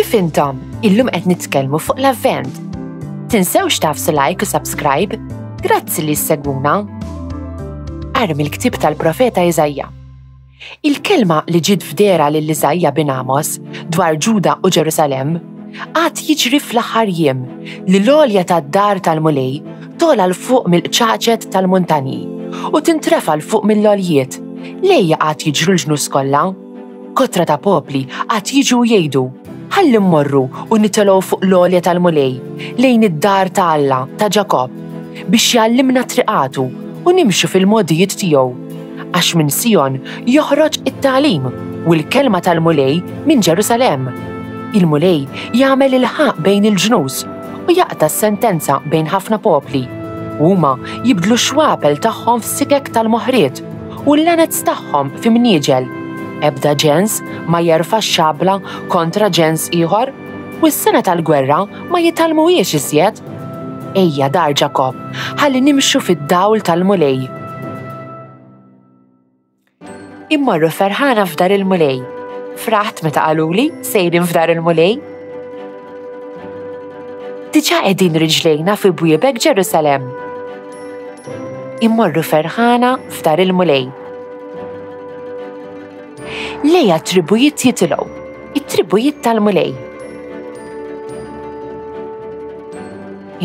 Kif intom? Illum qed nitkellmu fuq l-Avvent. Tinsewx tafsu like u subscribe. Grazzi li seguna. Armi l-ktib tal-profeta Iżajja. Il-kelma li ġiet fdera lil Iżajja bin Amos dwar Ġuda u Ġerusalem għad jiġri fl-aħħar jiem li l-għolja tad-dar tal-mulej tola l-fuq mill-qċaċet tal-muntanji u tintrefa l-fuq mill-għoljiet. Lejja għad jiġru l-ġnus kollha. Kotra ta' popli għad jiġu jgħidu ħalli mmorru u nitelgħu fuq l-għolja tal-mulej lejn id-dar ta' Alla ta' Ġakob biex jgħallimna triqatu u nimxu fil-modijiet tiegħu. Għax minn Sion joħroġ it-tagħlim u l-kelma tal-mulej minn Ġerusalem. Il-mulej jagħmel il-ħaq bejn il-ġnus u jaqta' s-sentenza bejn ħafna popli. Huma jibdlu xwapel tagħhom f'sikek tal-moħriet u l-lanezz tagħhom f'imnieġel. Ebda ġens ma jerfa' xabla kontra ġens ieħor u s-sena tal-gwerra ma jitalmuhiex iżjed. Ejja dar Ġakob, ħalli nimxu fid-dawl tal-mulej. Immorru ferħana f'dar il-mulej. Fraħt meta qaluli sejrin f'dar il-mulej? Diġà qegħdin riġlejna fi bwiebek Ġerusalem. Immorru ferħana f'dar il-mulej. Lejja tribujiet jitilgħu, it-tribujiet tal-mulej.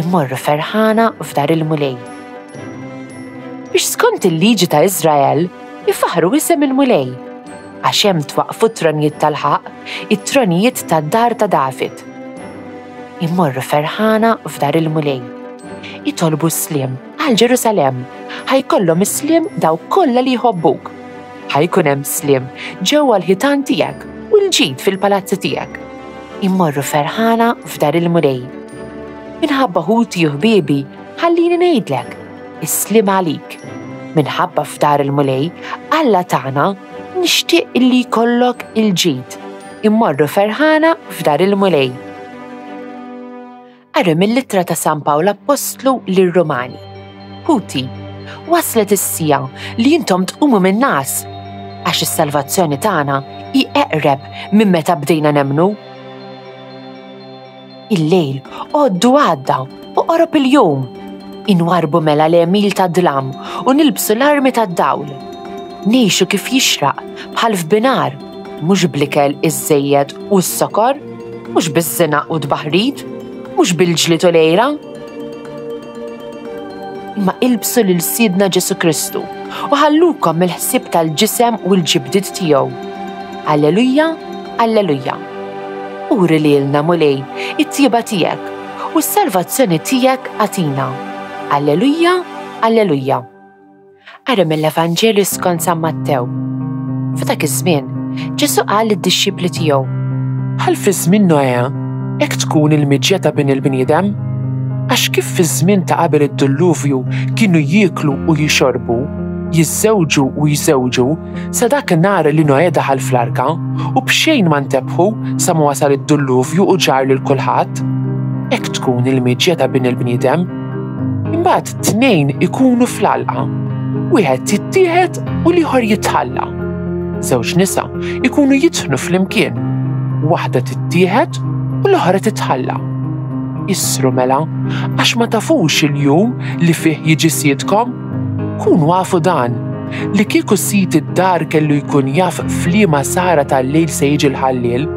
Immorru ferħana f'dar il-mulej. Biex skont il-liġi ta' Iżrael ifaħru isem il-mulej għax hemm twaqfu t-tronijiet tal-ħaq, it-tronijiet tad-dar ta' David. Immorru ferħana f'dar il-mulej. Itolbu sliem għal Ġerusalem, ħajkollhom sliem daw kollha li jħobbuk. Ħajkun hemm sliem ġewwa l-ħitan tiegħek u l-ġid fil-palazzi tiegħek. Immorru ferħana f'dar il-mulej. Minħabba ħuti u ħbiebi ħallini ngħidlek, is-sliem għalik. Minħabba f'dar il-mulej Alla tagħna nixtieq illi jkollok il-ġid. Immorru ferħana f'dar il-mulej. Ara mill-ittra ta' San Pawl Apostlu lir-Rumani. Ħuti, waslet is-sija li intom tqumu min-nas għax is-salvazzjoni tagħna hi eqreb minn meta bdejna nemmnu. Il-lejl għoddu għadda u qorob il-jum. Inwarbu mela l-emil tad-dlam u nilbsu l-armi tad-dawl. Ngħixu kif jixraq bħal f'binar, mhux bl-ikel iż-żejjed u s-sokor, mhux biż-żinaq u d-baħrit, mhux bil-ġlied u lejra. Imma ilbsu lil Siedna Ġesu Kristu u ħallukom mill-ħsieb tal-ġisem u l-ġibdiet tiegħu. Alleluja, alleluja. Uri lilna mulej it-tieba tiegħek u s-salvazzjoni tiegħek għatina. Alleluja, alleluja. Ara mill-Evanġelju skont San Mattew. F'dak iż-żmien Ġesu qal lid-dixxipli tiegħu: ħal fi żmien Noe hekk tkun il-miġjeta bejn il-bniedem? Għax kif fi żmien ta' qabel id-dilluvju kienu jieklu u jixorbu, jiżżewġu u jżewġu sa dak in-nar li Noe daħal fl-arka u b'xejn ma ntebħu sa ma wasal id-dilluvju u ġar lil kulħadd. Hekk tkun il-miġjeta bejn il-bniedem. Imbagħad tnejn ikunu fl-għalqa, wieħed jittieħed u l-ieħor jitħalla. Żewġ nisa ikunu jidħnu flimkien, waħda tittieħed u l-oħra titħalla. Issru mela, għax ma tafux il-jum li fih jiġi siedkom? Kunu għafu dan, li kieku sit id-dar kellu jkun jaf f'liema sara tal-lejl se jiġi l-ħallil,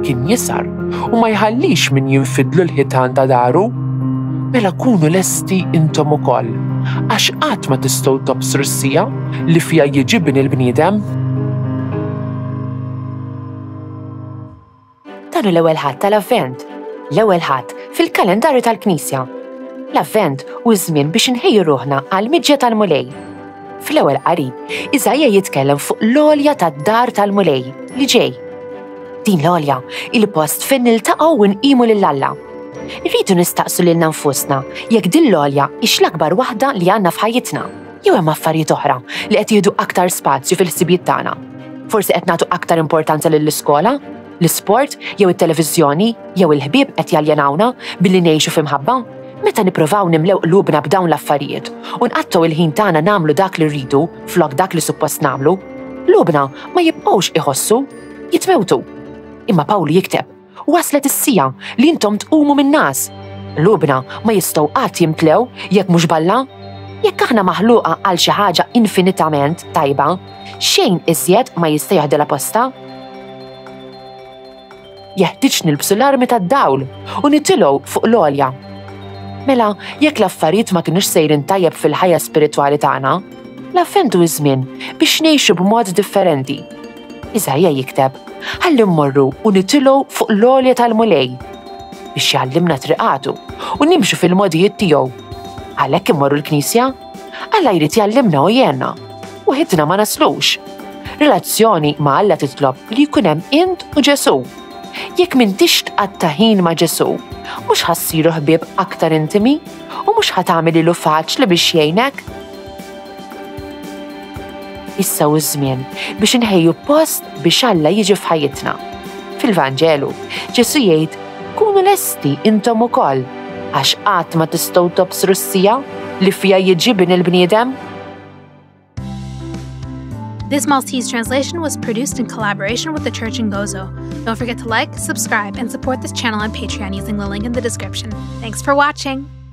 kien jisar u ma jħallix min jinfidlu l-ħitan ta' daru. Mela kunu lesti intom ukoll, għax qatt ma tistgħu tobsru s-sija li fiha jiġi bin il-bniedem. Dan l-ewwel ħadd tal-Avvent. L-ewwel ħadd fil-kalendarju tal-Knisja. L-Avvent u żmien biex inħejju ruħna għal miġja tal-mulej. Fl-ewwel qari, Iżajja jitkellem fuq l-għolja tad-dar tal-mulej li ġej. Din l-għolja il-post fejn niltaqgħu u nqimu lil Alla. Irridu nistaqsu lilna nfusna jekk din l-għolja hix l-akbar waħda li għandna f'ħajjitna jew hemm affarijiet oħra li qed jieħdu aktar spazju fil-ħsibiet tagħna. Forsi qed nagħtu aktar importanza lill-iskola, l-isport, jew it-televiżjoni, jew il-ħbieb qed jaljenawna billi ngħixu f'imħabba. Meta nippruvaw nimlew qlubna b'dawn l-affarijiet u nqattgħu il-ħin tagħna nagħmlu dak li rridu flok dak li suppost nagħmlu, qlubna ma jibqgħux iħossu, jitmewtu. Imma Pawlu jikteb waslet is-sija li intom tqumu min-nas. Lubna ma jistgħu qatt jimtlew jekk mhux balla? Jekk aħna maħluqa għal xi ħaġa infinitament tajba, xejn iżjed ma jista' jaħdilha posta? Jeħtieġ nilbsu l-armi tad-dawl u nitilgħu fuq l-għolja. Mela, jekk l-affarijiet ma kinux sejrin tajjeb fil-ħajja spiritwali tagħna, l-affentu iż-żmien biex ngħixu b'mod differenti. Iżajja jikteb, ħalli mmorru u nitilgħu fuq l-għolja tal-mulej biex jgħallimna triqatu u nimxu fil-modijiet tiegħu. Għalhekk immorru l-Knisja? Alla jrid jgħallimna u jenna, u ħidna ma naslux. Relazzjoni ma' Alla titlob li jkun hemm int u Ġesu. Jekk m'intix tqatta' ħin ma' Ġesu, mhux ħassiru ħbieb aktar intimi u mhux ħatagħmel faċli biex jgħinek? Issa hu żmien biex inħejju post biex Alla jiġi f'ħajjitna. Fil-Vanġelu, Ġesu jgħid kunu lesti intom ukoll għax qatt ma tistgħu tobsru s-sija li fiha jiġi bin il-bniedem. This Maltese translation was produced in collaboration with the Church in Gozo. Don't forget to like, subscribe, and support this channel on Patreon using the link in the description. Thanks for watching!